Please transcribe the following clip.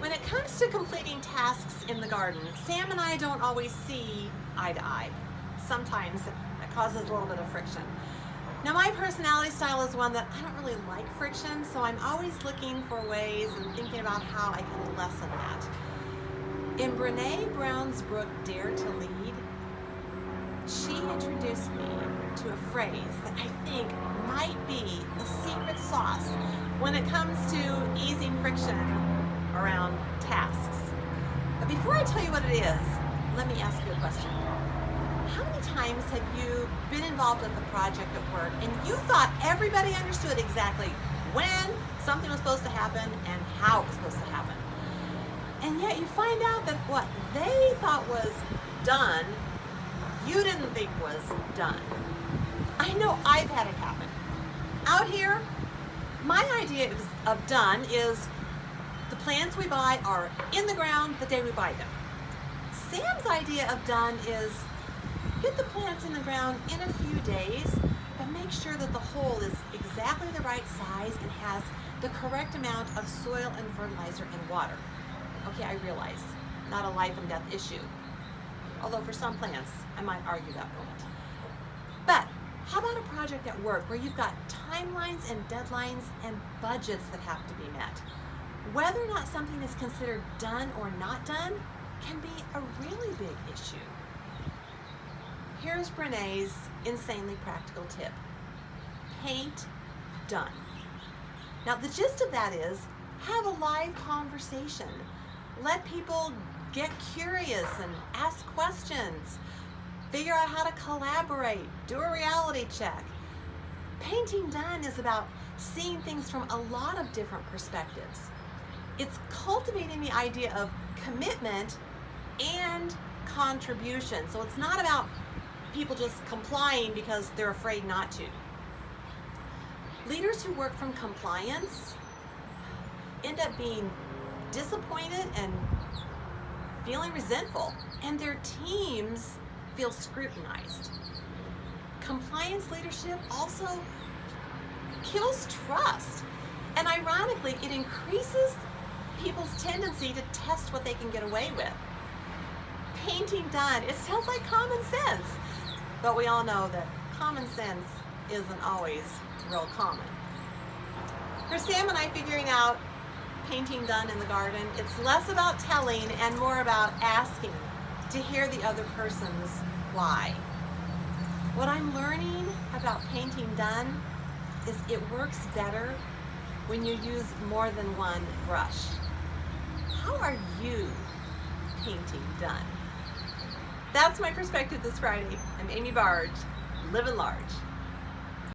When it comes to completing tasks in the garden, Sam and I don't always see eye to eye. Sometimes that causes a little bit of friction. Now my personality style is one that I don't really like friction, so I'm always looking for ways and thinking about how I can lessen that. In Brene Brown's book, Dare to Lead, she introduced me to a phrase that I think might be the secret sauce when it comes to easing friction around tasks. But before I tell you what it is, let me ask you a question. How many times have you been involved with a project at work and you thought everybody understood exactly when something was supposed to happen and how it was supposed to happen? And yet you find out that what they thought was done, you didn't think was done. I know I've had it happen. Out here, my idea of done is the plants we buy are in the ground the day we buy them. Sam's idea of done is get the plants in the ground in a few days, but make sure that the hole is exactly the right size and has the correct amount of soil and fertilizer and water. Okay, I realize, not a life and death issue. Although for some plants, I might argue that point. But how about a project at work where you've got timelines and deadlines and budgets that have to be met? Whether or not something is considered done or not done can be a really big issue. Here's Brene's insanely practical tip. Paint done. Now the gist of that is have a live conversation. Let people get curious and ask questions. Figure out how to collaborate. Do a reality check. Painting done is about seeing things from a lot of different perspectives. It's cultivating the idea of commitment and contribution. So it's not about people just complying because they're afraid not to. Leaders who work from compliance end up being disappointed and feeling resentful, and their teams feel scrutinized. Compliance leadership also kills trust, and ironically, it increases people's tendency to test what they can get away with. Painting done, it sounds like common sense, but we all know that common sense isn't always real common. For Sam and I figuring out painting done in the garden, it's less about telling and more about asking to hear the other person's why. What I'm learning about painting done is it works better when you use more than one brush. How are you painting done? That's my perspective this Friday. I'm Amy Barg, living large.